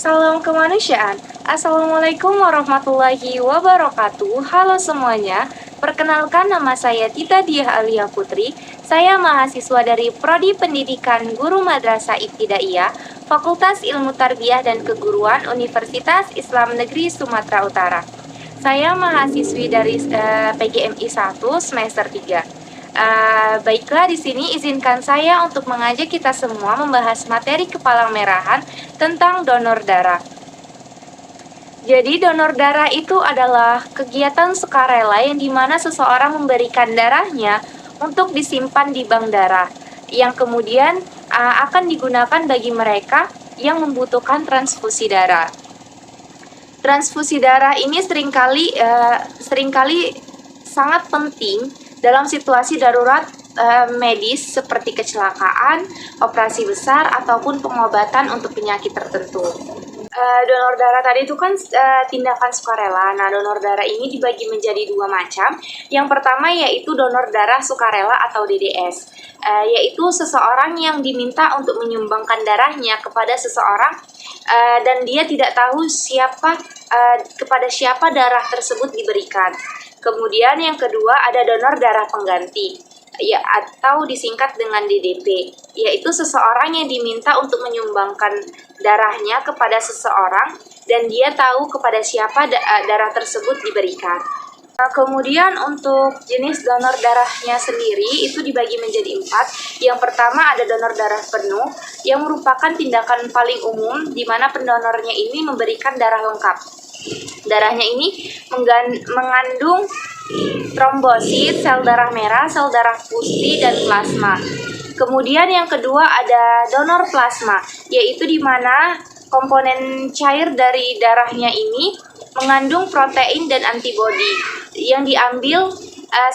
Salam kemanusiaan. Assalamualaikum warahmatullahi wabarakatuh. Halo semuanya. Perkenalkan, nama saya Tita Diah Alia Putri. Saya mahasiswa dari Prodi Pendidikan Guru Madrasah Ibtidaiyah, Fakultas Ilmu Tarbiyah dan Keguruan Universitas Islam Negeri Sumatera Utara. Saya mahasiswi dari PGMI 1 semester 3. Baiklah, di sini izinkan saya untuk mengajak kita semua membahas materi kepalang merahan tentang donor darah. Jadi, donor darah itu adalah kegiatan sukarela yang dimana seseorang memberikan darahnya untuk disimpan di bank darah, yang kemudian akan digunakan bagi mereka yang membutuhkan transfusi darah. Transfusi darah ini seringkali sangat penting dalam situasi darurat medis seperti kecelakaan, operasi besar, ataupun pengobatan untuk penyakit tertentu. Donor darah tadi itu kan tindakan sukarela. Nah, donor darah ini dibagi menjadi dua macam. Yang pertama yaitu donor darah sukarela atau DDS, yaitu seseorang yang diminta untuk menyumbangkan darahnya kepada seseorang dan dia tidak tahu kepada siapa darah tersebut diberikan. Kemudian yang kedua ada donor darah pengganti, ya, atau disingkat dengan DDP, yaitu seseorang yang diminta untuk menyumbangkan darahnya kepada seseorang dan dia tahu kepada siapa darah tersebut diberikan. Kemudian untuk jenis donor darahnya sendiri itu dibagi menjadi 4. Yang pertama ada donor darah penuh, yang merupakan tindakan paling umum di mana pendonornya ini memberikan darah lengkap. Darahnya ini mengandung trombosit, sel darah merah, sel darah putih, dan plasma. Kemudian yang kedua ada donor plasma, yaitu di mana komponen cair dari darahnya ini mengandung protein dan antibodi yang diambil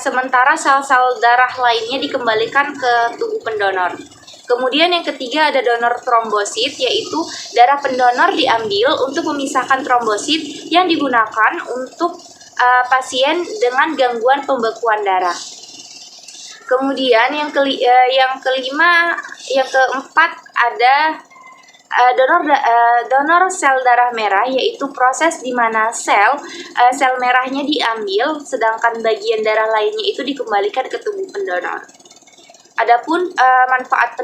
sementara sel-sel darah lainnya dikembalikan ke tubuh pendonor. Kemudian yang ketiga ada donor trombosit, yaitu darah pendonor diambil untuk memisahkan trombosit yang digunakan untuk pasien dengan gangguan pembekuan darah. Kemudian yang keempat ada donor sel darah merah, yaitu proses di mana sel merahnya diambil sedangkan bagian darah lainnya itu dikembalikan ke tubuh pendonor. Adapun manfaat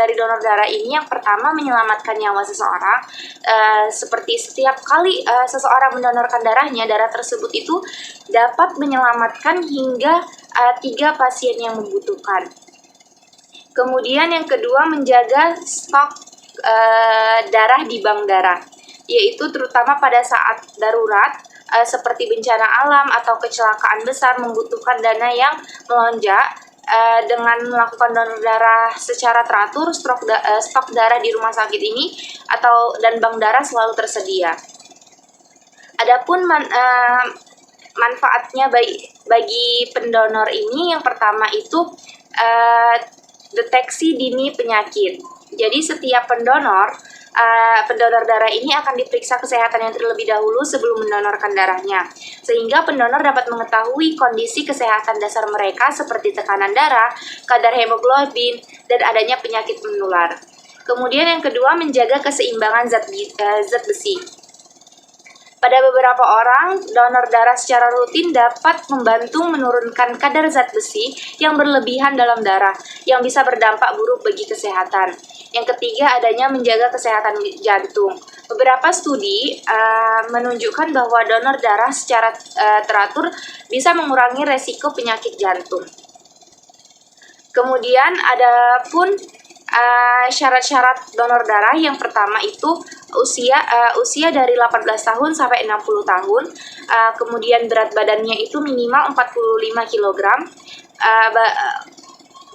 dari donor darah ini, yang pertama menyelamatkan nyawa seseorang, seperti setiap kali seseorang mendonorkan darahnya, darah tersebut itu dapat menyelamatkan hingga 3 pasien yang membutuhkan. Kemudian yang kedua menjaga stok darah di bank darah, yaitu terutama pada saat darurat seperti bencana alam atau kecelakaan besar membutuhkan dana yang melonjak. Dengan melakukan donor darah secara teratur, stok darah di rumah sakit ini dan bank darah selalu tersedia. Adapun manfaatnya bagi pendonor ini, yang pertama itu deteksi dini penyakit. Jadi setiap pendonor darah ini akan diperiksa kesehatan yang terlebih dahulu sebelum mendonorkan darahnya, sehingga pendonor dapat mengetahui kondisi kesehatan dasar mereka seperti tekanan darah, kadar hemoglobin, dan adanya penyakit menular. Kemudian yang kedua menjaga keseimbangan zat besi. Pada beberapa orang, donor darah secara rutin dapat membantu menurunkan kadar zat besi yang berlebihan dalam darah, yang bisa berdampak buruk bagi kesehatan. Yang ketiga, adanya menjaga kesehatan jantung. Beberapa studi menunjukkan bahwa donor darah secara teratur bisa mengurangi resiko penyakit jantung. Kemudian ada pun syarat-syarat donor darah. Yang pertama itu usia dari 18 tahun sampai 60 tahun. Kemudian berat badannya itu minimal 45 kg.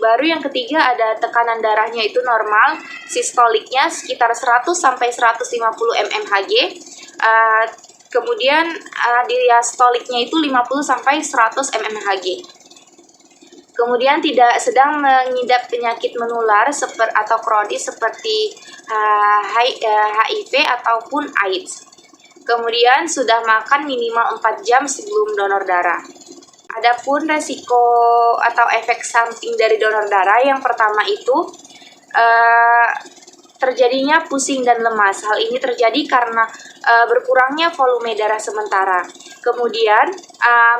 Baru yang ketiga ada tekanan darahnya itu normal, sistoliknya sekitar 100 sampai 150 mmHg. Kemudian diastoliknya itu 50 sampai 100 mmHg. Kemudian tidak sedang mengidap penyakit menular atau kronis seperti HIV ataupun AIDS. Kemudian sudah makan minimal 4 jam sebelum donor darah. Adapun resiko atau efek samping dari donor darah, yang pertama itu terjadinya pusing dan lemas. Hal ini terjadi karena berkurangnya volume darah sementara. Kemudian,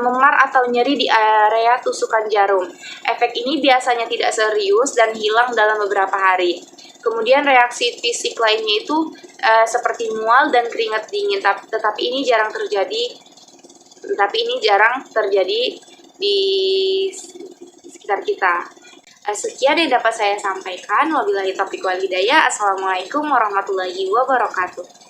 memar atau nyeri di area tusukan jarum. Efek ini biasanya tidak serius dan hilang dalam beberapa hari. Kemudian reaksi fisik lainnya itu seperti mual dan keringat dingin, tetapi ini jarang terjadi di sekitar kita. Sekian yang dapat saya sampaikan. Wabillahi taufiq wal hidayah. Assalamualaikum warahmatullahi wabarakatuh.